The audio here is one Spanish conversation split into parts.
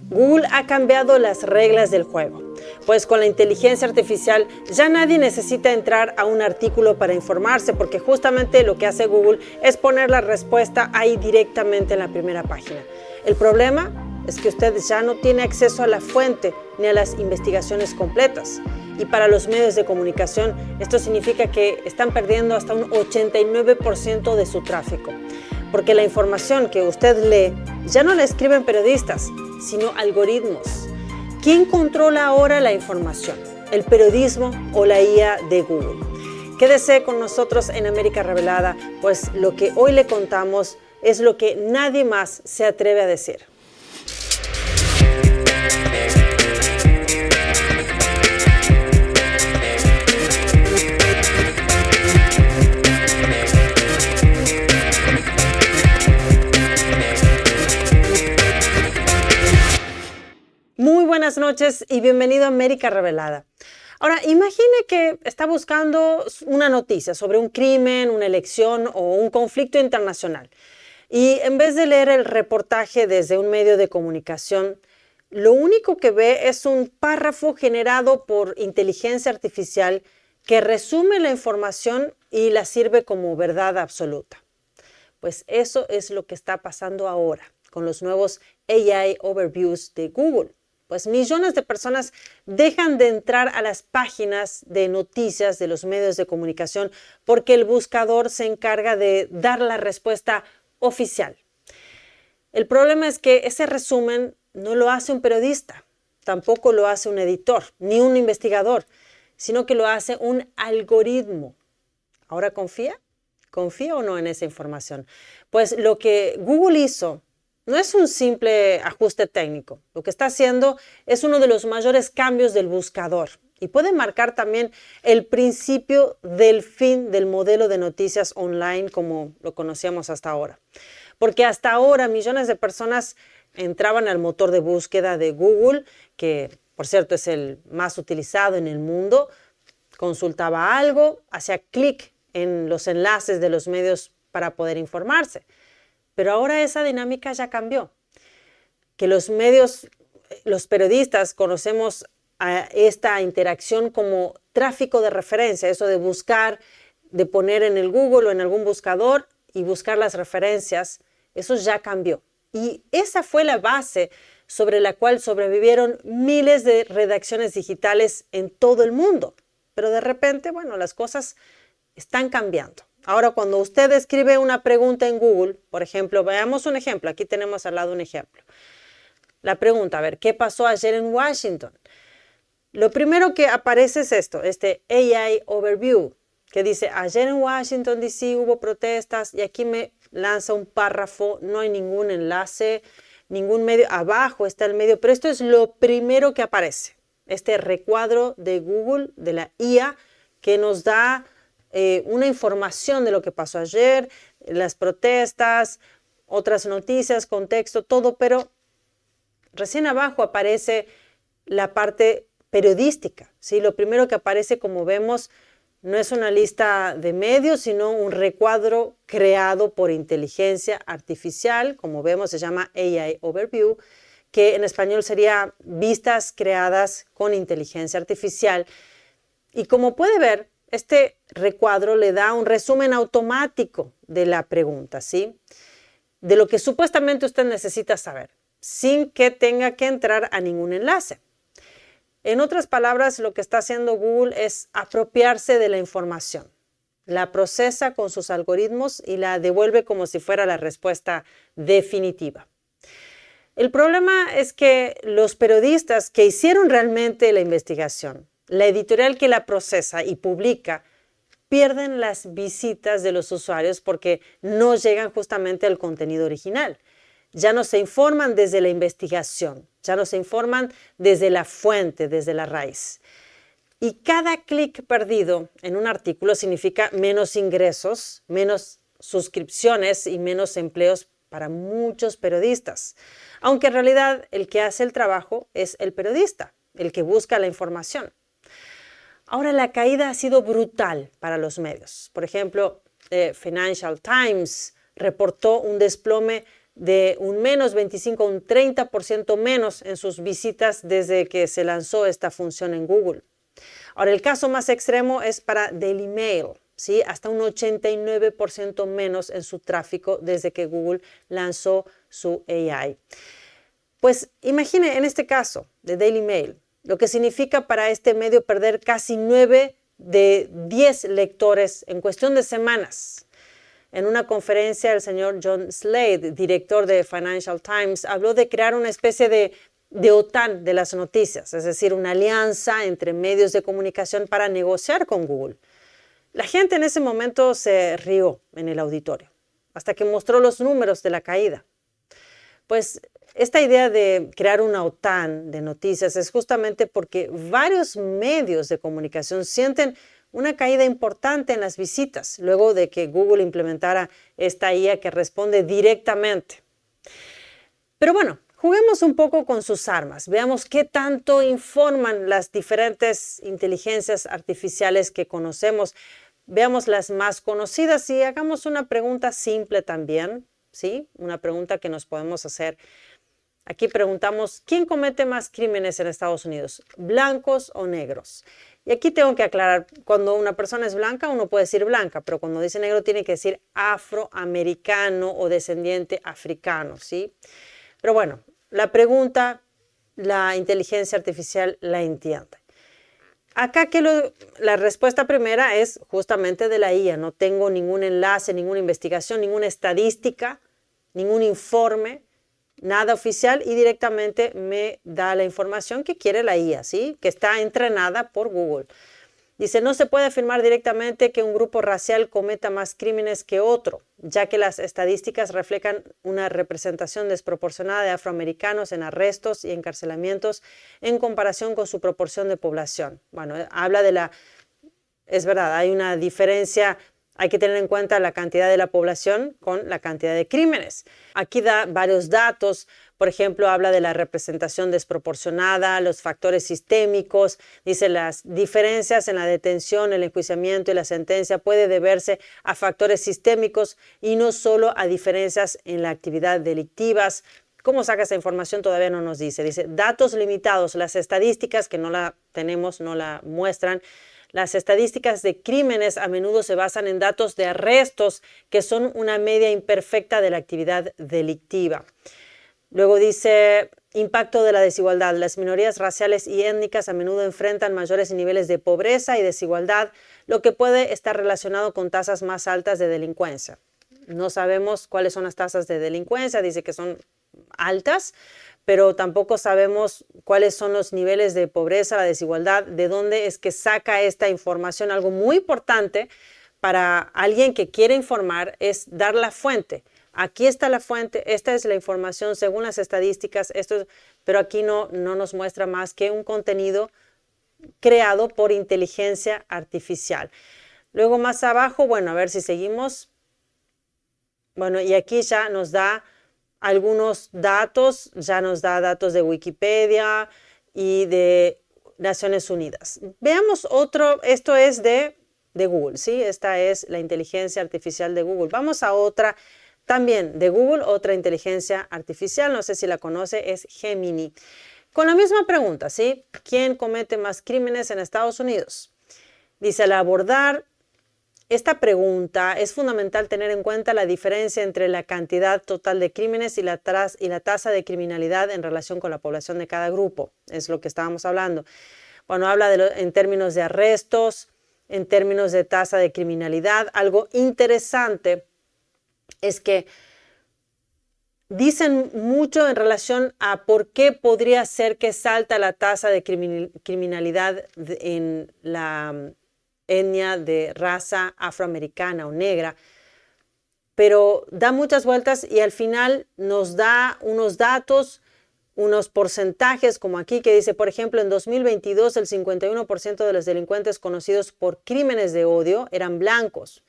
Google ha cambiado las reglas del juego, pues con la inteligencia artificial ya nadie necesita entrar a un artículo para informarse, porque justamente lo que hace Google es poner la respuesta ahí directamente en la primera página. El problema es que usted ya no tiene acceso a la fuente ni a las investigaciones completas. Y para los medios de comunicación, esto significa que están perdiendo hasta un 89% de su tráfico. Porque la información que usted lee ya no la escriben periodistas, sino algoritmos. ¿Quién controla ahora la información? ¿El periodismo o la IA de Google? Quédese con nosotros en América Revelada, pues lo que hoy le contamos es lo que nadie más se atreve a decir. Muy buenas noches y bienvenido a América Revelada. Ahora, imagine que está buscando una noticia sobre un crimen, una elección o un conflicto internacional. Y en vez de leer el reportaje desde un medio de comunicación, lo único que ve es un párrafo generado por inteligencia artificial que resume la información y la sirve como verdad absoluta. Pues eso es lo que está pasando ahora con los nuevos AI Overviews de Google. Pues millones de personas dejan de entrar a las páginas de noticias de los medios de comunicación porque el buscador se encarga de dar la respuesta oficial. El problema es que ese resumen no lo hace un periodista, tampoco lo hace un editor, ni un investigador, sino que lo hace un algoritmo. ¿Ahora confía? ¿Confía o no en esa información? Pues lo que Google hizo no es un simple ajuste técnico. Lo que está haciendo es uno de los mayores cambios del buscador y puede marcar también el principio del fin del modelo de noticias online como lo conocíamos hasta ahora. Porque hasta ahora millones de personas entraban al motor de búsqueda de Google, que por cierto es el más utilizado en el mundo, consultaba algo, hacía clic en los enlaces de los medios para poder informarse. Pero ahora esa dinámica ya cambió. Que los medios, los periodistas conocemos a esta interacción como tráfico de referencia, eso de buscar, de poner en el Google o en algún buscador y buscar las referencias, eso ya cambió. Y esa fue la base sobre la cual sobrevivieron miles de redacciones digitales en todo el mundo. Pero de repente, bueno, las cosas están cambiando. Ahora, cuando usted escribe una pregunta en Google, por ejemplo, veamos un ejemplo. Aquí tenemos al lado un ejemplo. La pregunta, a ver, ¿qué pasó ayer en Washington? Lo primero que aparece es esto, este AI Overview, que dice, ayer en Washington, D.C. hubo protestas y aquí me lanza un párrafo, no hay ningún enlace, ningún medio. Abajo está el medio, pero esto es lo primero que aparece. Este recuadro de Google, de la IA, que nos da una información de lo que pasó ayer, las protestas, otras noticias, contexto, todo, pero recién abajo aparece la parte periodística, ¿sí? Lo primero que aparece, como vemos, no es una lista de medios, sino un recuadro creado por inteligencia artificial, como vemos se llama AI Overview, que en español sería vistas creadas con inteligencia artificial. Y como puede ver, este recuadro le da un resumen automático de la pregunta, ¿sí? De lo que supuestamente usted necesita saber, sin que tenga que entrar a ningún enlace. En otras palabras, lo que está haciendo Google es apropiarse de la información. La procesa con sus algoritmos y la devuelve como si fuera la respuesta definitiva. El problema es que los periodistas que hicieron realmente la investigación, la editorial que la procesa y publica, pierden las visitas de los usuarios porque no llegan justamente al contenido original. Ya no se informan desde la investigación, ya no se informan desde la fuente, desde la raíz. Y cada clic perdido en un artículo significa menos ingresos, menos suscripciones y menos empleos para muchos periodistas. Aunque en realidad el que hace el trabajo es el periodista, el que busca la información. Ahora la caída ha sido brutal para los medios. Por ejemplo, Financial Times reportó un desplome de un menos 25 a un 30% menos en sus visitas desde que se lanzó esta función en Google. Ahora, el caso más extremo es para Daily Mail, ¿sí? Hasta un 89% menos en su tráfico desde que Google lanzó su AI. Pues imagine en este caso de Daily Mail, lo que significa para este medio perder casi 9 de 10 lectores en cuestión de semanas. En una conferencia, el señor John Slade, director de Financial Times, habló de crear una especie de OTAN de las noticias, es decir, una alianza entre medios de comunicación para negociar con Google. La gente en ese momento se rió en el auditorio, hasta que mostró los números de la caída. Pues esta idea de crear una OTAN de noticias es justamente porque varios medios de comunicación sienten una caída importante en las visitas luego de que Google implementara esta IA que responde directamente. Pero bueno, juguemos un poco con sus armas. Veamos qué tanto informan las diferentes inteligencias artificiales que conocemos. Veamos las más conocidas y hagamos una pregunta simple también, ¿sí? Una pregunta que nos podemos hacer. Aquí preguntamos, ¿quién comete más crímenes en Estados Unidos? ¿Blancos o negros? Y aquí tengo que aclarar, cuando una persona es blanca, uno puede decir blanca, pero cuando dice negro tiene que decir afroamericano o descendiente africano, ¿sí? Pero bueno, la pregunta, la inteligencia artificial la entiende. Acá la respuesta primera es justamente de la IA. No tengo ningún enlace, ninguna investigación, ninguna estadística, ningún informe, nada oficial y directamente me da la información que quiere la IA, ¿sí? Que está entrenada por Google. Dice, no se puede afirmar directamente que un grupo racial cometa más crímenes que otro, ya que las estadísticas reflejan una representación desproporcionada de afroamericanos en arrestos y encarcelamientos en comparación con su proporción de población. Bueno, habla de es verdad, hay una diferencia. Hay que tener en cuenta la cantidad de la población con la cantidad de crímenes. Aquí da varios datos. Por ejemplo, habla de la representación desproporcionada, los factores sistémicos. Dice las diferencias en la detención, el enjuiciamiento y la sentencia puede deberse a factores sistémicos y no solo a diferencias en la actividad delictivas. ¿Cómo saca esa información? Todavía no nos dice. Dice datos limitados. Las estadísticas que no la tenemos, no la muestran. Las estadísticas de crímenes a menudo se basan en datos de arrestos que son una media imperfecta de la actividad delictiva. Luego dice, impacto de la desigualdad. Las minorías raciales y étnicas a menudo enfrentan mayores niveles de pobreza y desigualdad, lo que puede estar relacionado con tasas más altas de delincuencia. No sabemos cuáles son las tasas de delincuencia, dice que son altas, pero tampoco sabemos cuáles son los niveles de pobreza, la desigualdad, de dónde es que saca esta información. Algo muy importante para alguien que quiere informar es dar la fuente. Aquí está la fuente, esta es la información según las estadísticas, pero aquí no nos muestra más que un contenido creado por inteligencia artificial. Luego más abajo, bueno, a ver si seguimos. Bueno, y aquí ya nos da algunos datos, ya nos da datos de Wikipedia y de Naciones Unidas. Veamos otro, esto es de Google, ¿sí? Esta es la inteligencia artificial de Google. Vamos a otra también de Google, otra inteligencia artificial, no sé si la conoce, es Gemini. Con la misma pregunta, ¿sí? ¿Quién comete más crímenes en Estados Unidos? Dice, al abordar esta pregunta es fundamental tener en cuenta la diferencia entre la cantidad total de crímenes y la tasa de criminalidad en relación con la población de cada grupo. Es lo que estábamos hablando. Bueno, habla en términos de arrestos, en términos de tasa de criminalidad. Algo interesante es que dicen mucho en relación a por qué podría ser que salta la tasa de criminalidad en la etnia de raza afroamericana o negra, pero da muchas vueltas y al final nos da unos datos, unos porcentajes como aquí que dice, por ejemplo, en 2022 el 51% de los delincuentes conocidos por crímenes de odio eran blancos.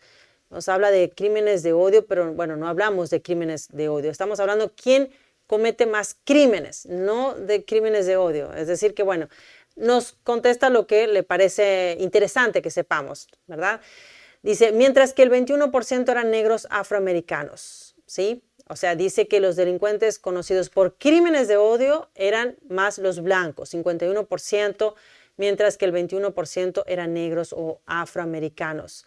Nos habla de crímenes de odio, pero bueno, no hablamos de crímenes de odio. Estamos hablando quién comete más crímenes, no de crímenes de odio. Es decir que, bueno, nos contesta lo que le parece interesante que sepamos, ¿verdad? Dice, mientras que el 21% eran negros afroamericanos, ¿sí? O sea, dice que los delincuentes conocidos por crímenes de odio eran más los blancos, 51%, mientras que el 21% eran negros o afroamericanos.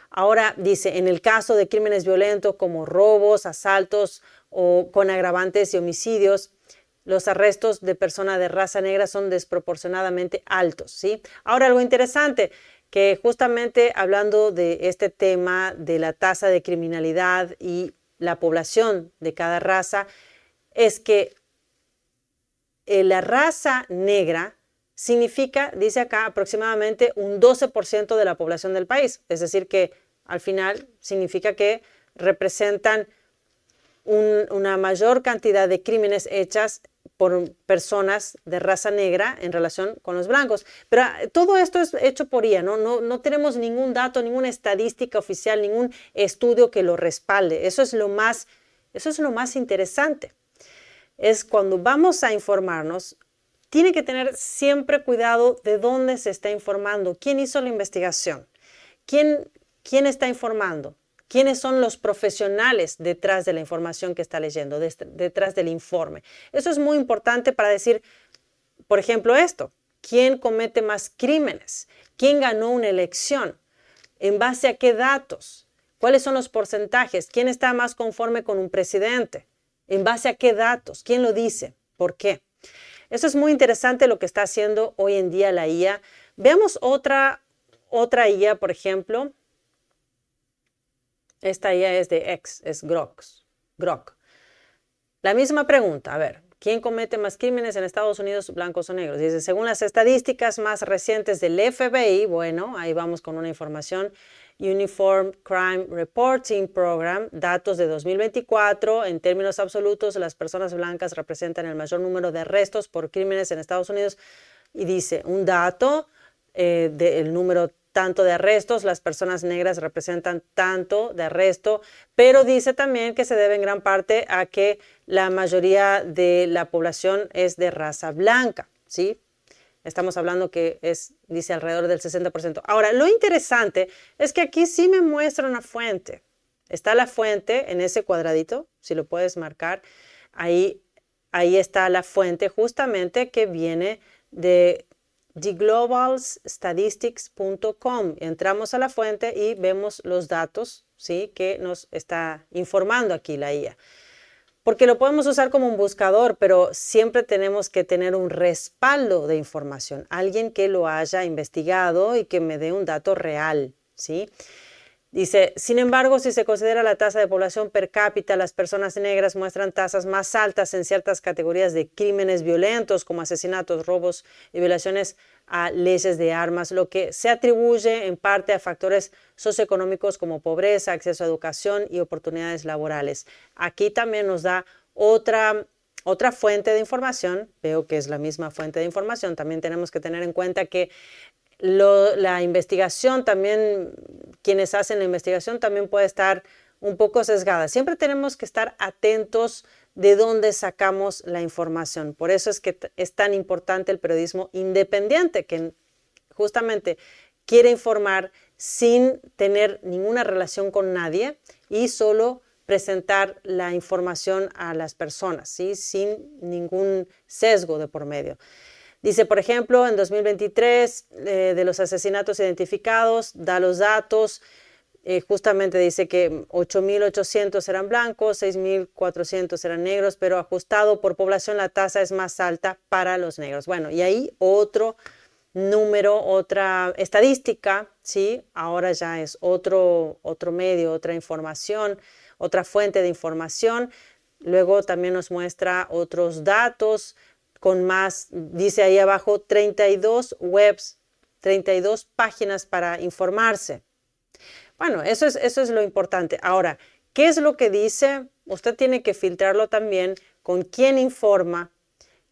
Ahora dice, en el caso de crímenes violentos como robos, asaltos o con agravantes y homicidios, los arrestos de personas de raza negra son desproporcionadamente altos, ¿sí? Ahora, algo interesante, que justamente hablando de este tema de la tasa de criminalidad y la población de cada raza, es que la raza negra significa, dice acá, aproximadamente un 12% de la población del país. Es decir, que al final significa que representan una mayor cantidad de crímenes hechas por personas de raza negra en relación con los blancos. Pero todo esto es hecho por IA, no tenemos ningún dato, ninguna estadística oficial, ningún estudio que lo respalde. Eso es lo más interesante. Es cuando vamos a informarnos, tiene que tener siempre cuidado de dónde se está informando, quién hizo la investigación, quién está informando, quiénes son los profesionales detrás de la información que está leyendo, detrás del informe. Eso es muy importante para decir, por ejemplo, esto, quién comete más crímenes, quién ganó una elección, en base a qué datos, cuáles son los porcentajes, quién está más conforme con un presidente, en base a qué datos, quién lo dice, por qué. Eso es muy interesante lo que está haciendo hoy en día la IA. Veamos otra IA, por ejemplo. Esta IA es de X, es Grok. La misma pregunta, a ver, ¿quién comete más crímenes en Estados Unidos, blancos o negros? Dice, según las estadísticas más recientes del FBI, bueno, ahí vamos con una información, Uniform Crime Reporting Program, datos de 2024, en términos absolutos, las personas blancas representan el mayor número de arrestos por crímenes en Estados Unidos, y dice, un dato del número tanto de arrestos, las personas negras representan tanto de arresto, pero dice también que se debe en gran parte a que la mayoría de la población es de raza blanca, ¿sí? Estamos hablando que dice alrededor del 60%. Ahora, lo interesante es que aquí sí me muestra una fuente. Está la fuente en ese cuadradito, si lo puedes marcar. Ahí está la fuente justamente que viene de theglobalstatistics.com. Entramos a la fuente y vemos los datos, ¿sí?, que nos está informando aquí la IA. Porque lo podemos usar como un buscador, pero siempre tenemos que tener un respaldo de información, alguien que lo haya investigado y que me dé un dato real, ¿sí? Dice, sin embargo, si se considera la tasa de población per cápita, las personas negras muestran tasas más altas en ciertas categorías de crímenes violentos como asesinatos, robos y violaciones a leyes de armas, lo que se atribuye en parte a factores socioeconómicos como pobreza, acceso a educación y oportunidades laborales. Aquí también nos da otra fuente de información. Veo que es la misma fuente de información. También tenemos que tener en cuenta que la investigación también, quienes hacen la investigación también puede estar un poco sesgada. Siempre tenemos que estar atentos de dónde sacamos la información. Por eso es que es tan importante el periodismo independiente, que justamente quiere informar sin tener ninguna relación con nadie y solo presentar la información a las personas, ¿sí?, sin ningún sesgo de por medio. Dice, por ejemplo, en 2023, de los asesinatos identificados, da los datos, justamente dice que 8.800 eran blancos, 6.400 eran negros, pero ajustado por población la tasa es más alta para los negros. Bueno, y ahí otro número, otra estadística, ¿sí? Ahora ya es otro medio, otra información, otra fuente de información. Luego también nos muestra otros datos con más, dice ahí abajo, 32 webs, 32 páginas para informarse. Bueno, eso es lo importante. Ahora, ¿qué es lo que dice? Usted tiene que filtrarlo también con quién informa,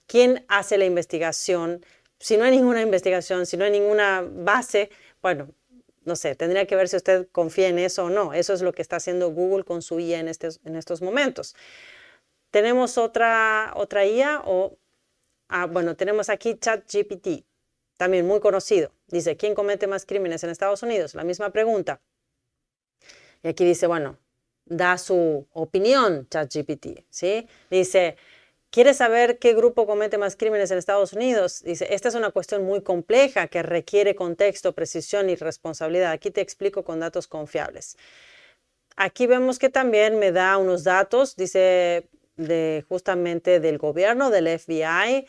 quién hace la investigación. Si no hay ninguna investigación, si no hay ninguna base, bueno, no sé, tendría que ver si usted confía en eso o no. Eso es lo que está haciendo Google con su IA en estos momentos. ¿Tenemos otra IA? Bueno, tenemos aquí ChatGPT, también muy conocido. Dice, ¿quién comete más crímenes en Estados Unidos? La misma pregunta. Y aquí dice, bueno, da su opinión, ChatGPT, ¿sí? Dice, ¿quieres saber qué grupo comete más crímenes en Estados Unidos? Dice, esta es una cuestión muy compleja que requiere contexto, precisión y responsabilidad. Aquí te explico con datos confiables. Aquí vemos que también me da unos datos, dice, justamente del gobierno, del FBI.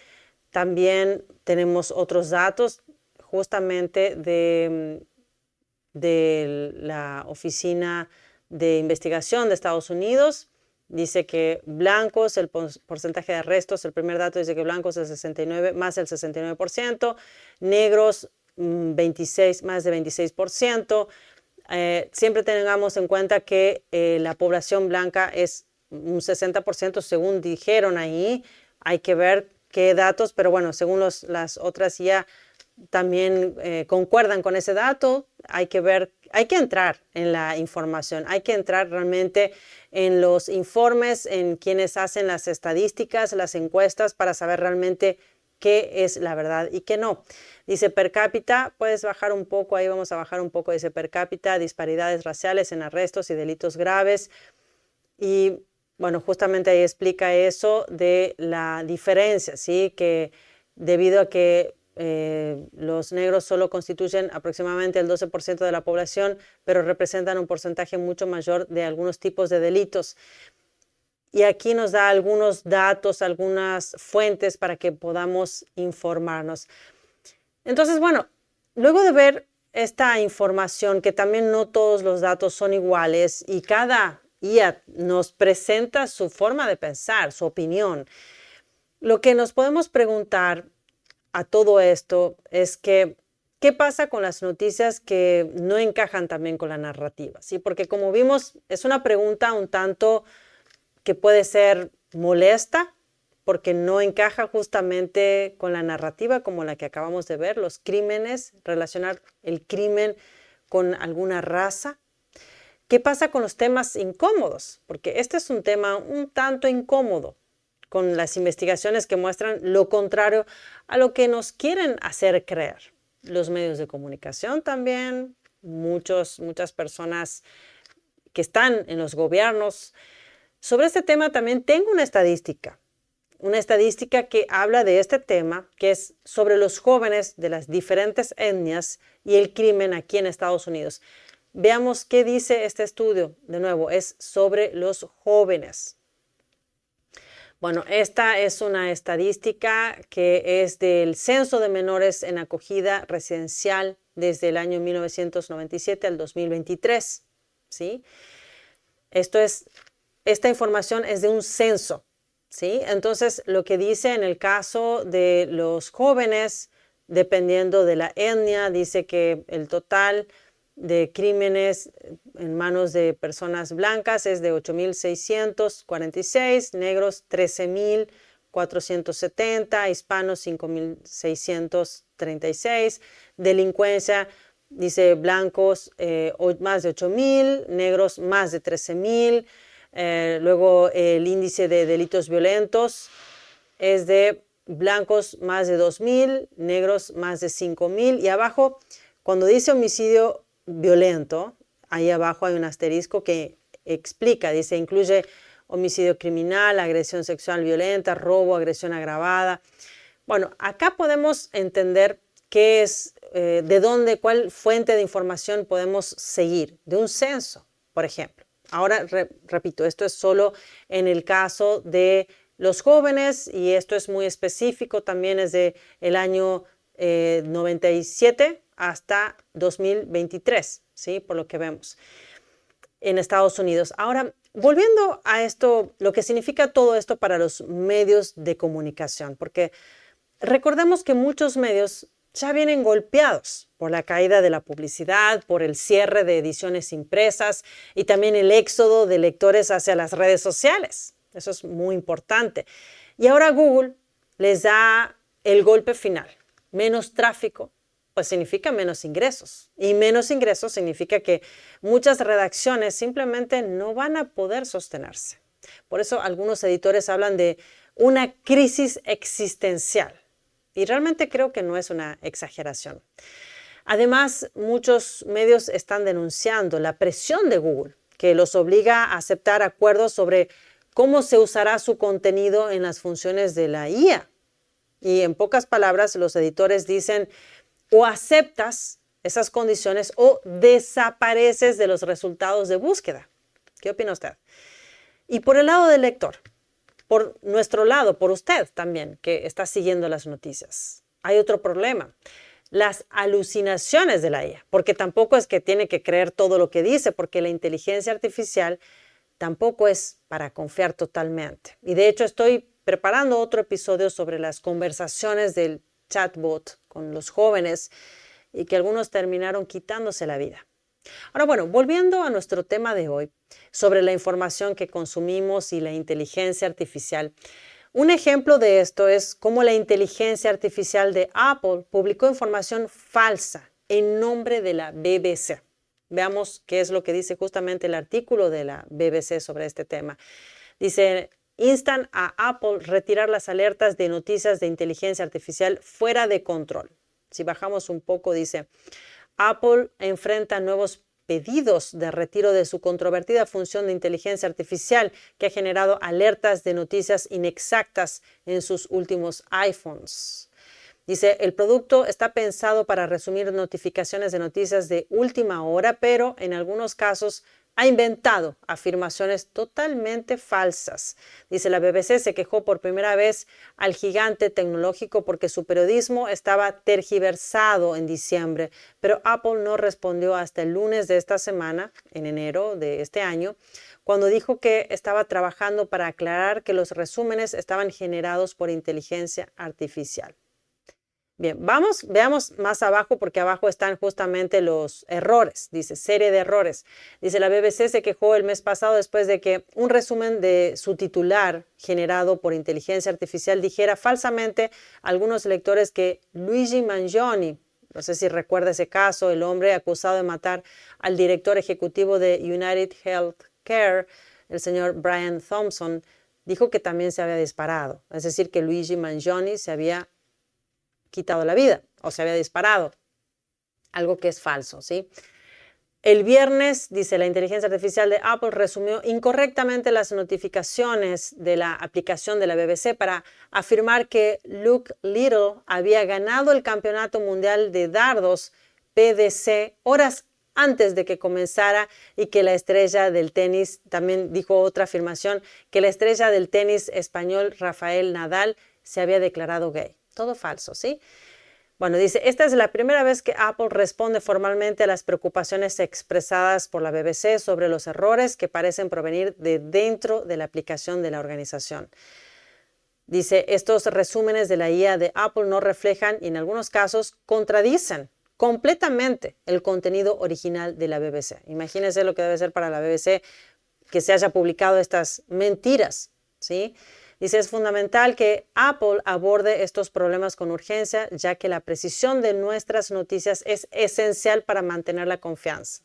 También tenemos otros datos justamente de la Oficina de Investigación de Estados Unidos. Dice que blancos, el porcentaje de arrestos, el primer dato dice que blancos el 69, más del 69%, negros 26, más de 26%. Siempre tengamos en cuenta que la población blanca es un 60% según dijeron ahí. Hay que ver qué datos, pero bueno, según las otras ya también concuerdan con ese dato. Hay que ver, hay que entrar en la información, hay que entrar realmente en los informes, en quienes hacen las estadísticas, las encuestas, para saber realmente qué es la verdad y qué no. Dice per cápita, puedes bajar un poco, ahí vamos a bajar un poco, dice per cápita, disparidades raciales en arrestos y delitos graves. Y bueno, justamente ahí explica eso de la diferencia, ¿sí? Que debido a que los negros solo constituyen aproximadamente el 12% de la población, pero representan un porcentaje mucho mayor de algunos tipos de delitos. Y aquí nos da algunos datos, algunas fuentes para que podamos informarnos. Entonces, bueno, luego de ver esta información, que también no todos los datos son iguales y cada IA nos presenta su forma de pensar, su opinión, lo que nos podemos preguntar a todo esto es que, ¿qué pasa con las noticias que no encajan también con la narrativa? ¿Sí? Porque como vimos, es una pregunta un tanto que puede ser molesta porque no encaja justamente con la narrativa como la que acabamos de ver, los crímenes, relacionar el crimen con alguna raza. ¿Qué pasa con los temas incómodos? Porque este es un tema un tanto incómodo, con las investigaciones que muestran lo contrario a lo que nos quieren hacer creer. Los medios de comunicación también, muchas personas que están en los gobiernos. Sobre este tema también tengo una estadística que habla de este tema, que es sobre los jóvenes de las diferentes etnias y el crimen aquí en Estados Unidos. Veamos qué dice este estudio. De nuevo, es sobre los jóvenes. Bueno, esta es una estadística que es del Censo de Menores en Acogida Residencial desde el año 1997 al 2023, ¿sí? Esta información es de un censo, ¿sí? Entonces, lo que dice en el caso de los jóvenes, dependiendo de la etnia, dice que el total de crímenes en manos de personas blancas es de 8.646, negros 13.470, hispanos 5.636, delincuencia, dice blancos más de 8.000, negros más de 13.000, luego el índice de delitos violentos es de blancos más de 2.000, negros más de 5.000 y abajo, cuando dice homicidio violento, ahí abajo hay un asterisco que explica, dice, incluye homicidio criminal, agresión sexual violenta, robo, agresión agravada. Bueno, acá podemos entender qué es, de dónde, cuál fuente de información podemos seguir, de un censo, por ejemplo. Ahora, repito, esto es solo en el caso de los jóvenes y esto es muy específico, también es del año 97 hasta 2023, ¿sí? Por lo que vemos en Estados Unidos. Ahora, volviendo a esto, lo que significa todo esto para los medios de comunicación, porque recordemos que muchos medios ya vienen golpeados por la caída de la publicidad, por el cierre de ediciones impresas y también el éxodo de lectores hacia las redes sociales. Eso es muy importante. Y ahora Google les da el golpe final. Menos tráfico, pues significa menos ingresos. Y menos ingresos significa que muchas redacciones simplemente no van a poder sostenerse. Por eso algunos editores hablan de una crisis existencial. Y realmente creo que no es una exageración. Además, muchos medios están denunciando la presión de Google que los obliga a aceptar acuerdos sobre cómo se usará su contenido en las funciones de la IA. Y en pocas palabras, los editores dicen, o aceptas esas condiciones o desapareces de los resultados de búsqueda. ¿Qué opina usted? Y por el lado del lector, por nuestro lado, por usted también, que está siguiendo las noticias, hay otro problema. Las alucinaciones de la IA, porque tampoco es que tiene que creer todo lo que dice, porque la inteligencia artificial tampoco es para confiar totalmente. Y de hecho estoy preparando otro episodio sobre las conversaciones del chatbot con los jóvenes y que algunos terminaron quitándose la vida. Ahora, bueno, volviendo a nuestro tema de hoy, sobre la información que consumimos y la inteligencia artificial. Un ejemplo de esto es cómo la inteligencia artificial de Apple publicó información falsa en nombre de la BBC. Veamos qué es lo que dice justamente el artículo de la BBC sobre este tema. Dice, instan a Apple retirar las alertas de noticias de inteligencia artificial fuera de control. Si bajamos un poco, dice, Apple enfrenta nuevos pedidos de retiro de su controvertida función de inteligencia artificial que ha generado alertas de noticias inexactas en sus últimos iPhones. Dice, el producto está pensado para resumir notificaciones de noticias de última hora, pero en algunos casos ha inventado afirmaciones totalmente falsas. Dice, la BBC se quejó por primera vez al gigante tecnológico porque su periodismo estaba tergiversado en diciembre, pero Apple no respondió hasta el lunes de esta semana, en enero de este año, cuando dijo que estaba trabajando para aclarar que los resúmenes estaban generados por inteligencia artificial. Bien, veamos más abajo porque abajo están justamente los errores. Dice, serie de errores. Dice, la BBC se quejó el mes pasado después de que un resumen de su titular generado por inteligencia artificial dijera falsamente a algunos lectores que Luigi Mangione, no sé si recuerda ese caso, el hombre acusado de matar al director ejecutivo de United Healthcare, el señor Brian Thompson, dijo que también se había disparado. Es decir, que Luigi Mangione se había quitado la vida o se había disparado, algo que es falso, ¿sí? El viernes, dice, la inteligencia artificial de Apple resumió incorrectamente las notificaciones de la aplicación de la BBC para afirmar que Luke Little había ganado el Campeonato Mundial de Dardos PDC horas antes de que comenzara y que la estrella del tenis, también dijo otra afirmación, que la estrella del tenis español Rafael Nadal se había declarado gay. Todo falso, ¿sí? Bueno, dice, esta es la primera vez que Apple responde formalmente a las preocupaciones expresadas por la BBC sobre los errores que parecen provenir de dentro de la aplicación de la organización. Dice, estos resúmenes de la IA de Apple no reflejan y en algunos casos contradicen completamente el contenido original de la BBC. Imagínense lo que debe ser para la BBC que se haya publicado estas mentiras, ¿sí? Dice, es fundamental que Apple aborde estos problemas con urgencia, ya que la precisión de nuestras noticias es esencial para mantener la confianza.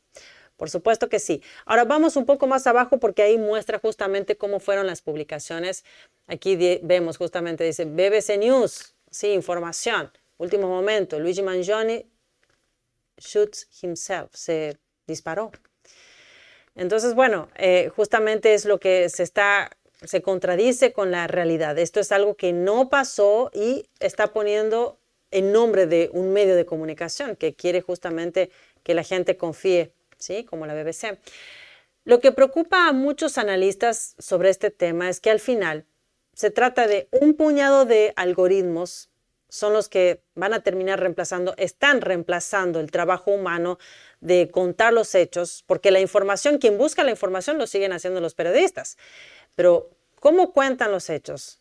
Por supuesto que sí. Ahora vamos un poco más abajo porque ahí muestra justamente cómo fueron las publicaciones. Aquí vemos justamente, dice BBC News, sí, información. Último momento, Luigi Mangione shoots himself, se disparó. Entonces, bueno, justamente es lo que se contradice con la realidad. Esto es algo que no pasó y está poniendo en nombre de un medio de comunicación que quiere justamente que la gente confíe, ¿sí? Como la BBC. Lo que preocupa a muchos analistas sobre este tema es que al final se trata de un puñado de algoritmos, son los que van a terminar están reemplazando el trabajo humano de contar los hechos, porque la información, quien busca la información lo siguen haciendo los periodistas. Pero, ¿cómo cuentan los hechos?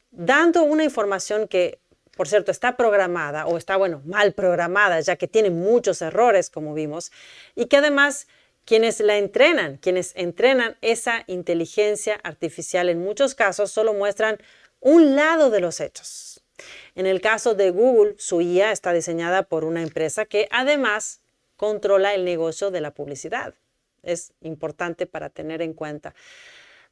Dando una información que, por cierto, está programada o está, mal programada, ya que tiene muchos errores, como vimos, y que además quienes entrenan esa inteligencia artificial en muchos casos solo muestran un lado de los hechos. En el caso de Google, su IA está diseñada por una empresa que además controla el negocio de la publicidad. Es importante para tener en cuenta.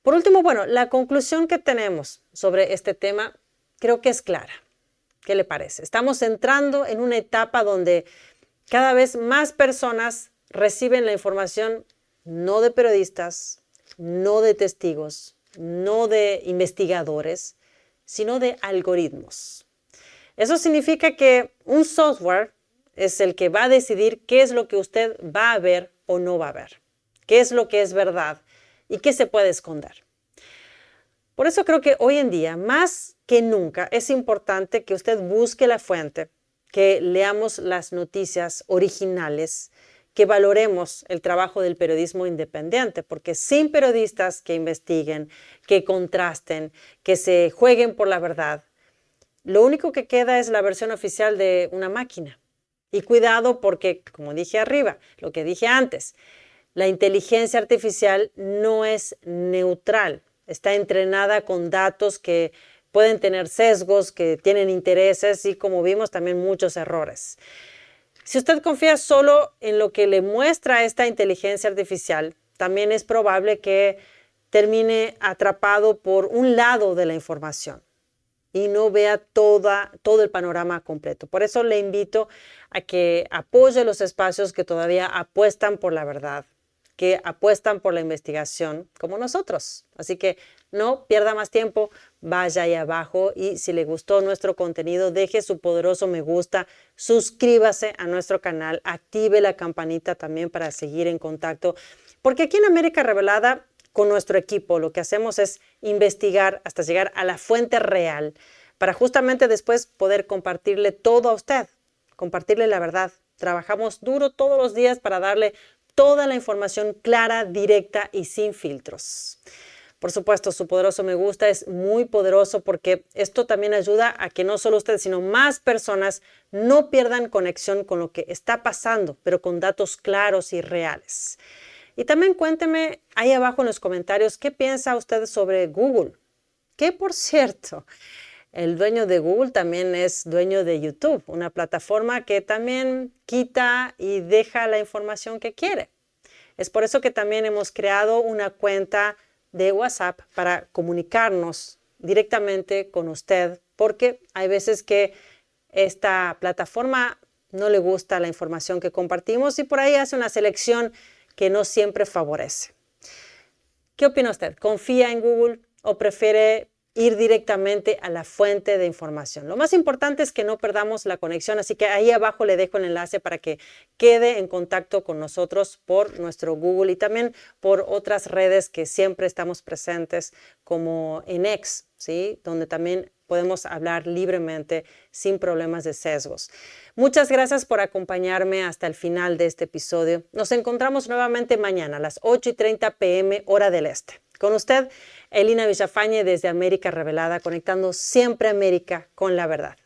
Por último, la conclusión que tenemos sobre este tema creo que es clara. ¿Qué le parece? Estamos entrando en una etapa donde cada vez más personas reciben la información no de periodistas, no de testigos, no de investigadores, sino de algoritmos. Eso significa que un software es el que va a decidir qué es lo que usted va a ver o no va a ver, qué es lo que es verdad y qué se puede esconder. Por eso creo que hoy en día, más que nunca, es importante que usted busque la fuente, que leamos las noticias originales, que valoremos el trabajo del periodismo independiente, porque sin periodistas que investiguen, que contrasten, que se jueguen por la verdad, lo único que queda es la versión oficial de una máquina. Y cuidado porque, como dije arriba, lo que dije antes, la inteligencia artificial no es neutral. Está entrenada con datos que pueden tener sesgos, que tienen intereses y, como vimos, también muchos errores. Si usted confía solo en lo que le muestra esta inteligencia artificial, también es probable que termine atrapado por un lado de la información y no vea todo el panorama completo. Por eso le invito a que apoye los espacios que todavía apuestan por la verdad, que apuestan por la investigación, como nosotros. Así que no pierda más tiempo, vaya ahí abajo y si le gustó nuestro contenido, deje su poderoso me gusta, suscríbase a nuestro canal, active la campanita también para seguir en contacto, porque aquí en América Revelada, con nuestro equipo, lo que hacemos es investigar hasta llegar a la fuente real para justamente después poder compartirle todo a usted, compartirle la verdad. Trabajamos duro todos los días para darle toda la información clara, directa y sin filtros. Por supuesto, su poderoso me gusta es muy poderoso porque esto también ayuda a que no solo usted, sino más personas no pierdan conexión con lo que está pasando, pero con datos claros y reales. Y también cuénteme ahí abajo en los comentarios qué piensa usted sobre Google. Que por cierto, el dueño de Google también es dueño de YouTube, una plataforma que también quita y deja la información que quiere. Es por eso que también hemos creado una cuenta de WhatsApp para comunicarnos directamente con usted, porque hay veces que esta plataforma no le gusta la información que compartimos y por ahí hace una selección que no siempre favorece. ¿Qué opina usted? ¿Confía en Google o prefiere ir directamente a la fuente de información? Lo más importante es que no perdamos la conexión, así que ahí abajo le dejo el enlace para que quede en contacto con nosotros por nuestro Google y también por otras redes que siempre estamos presentes, como en X, ¿sí? Donde también podemos hablar libremente sin problemas de sesgos. Muchas gracias por acompañarme hasta el final de este episodio. Nos encontramos nuevamente mañana a las 8:30 p.m. hora del este. Con usted, Elina Villafañe desde América Revelada, conectando siempre América con la verdad.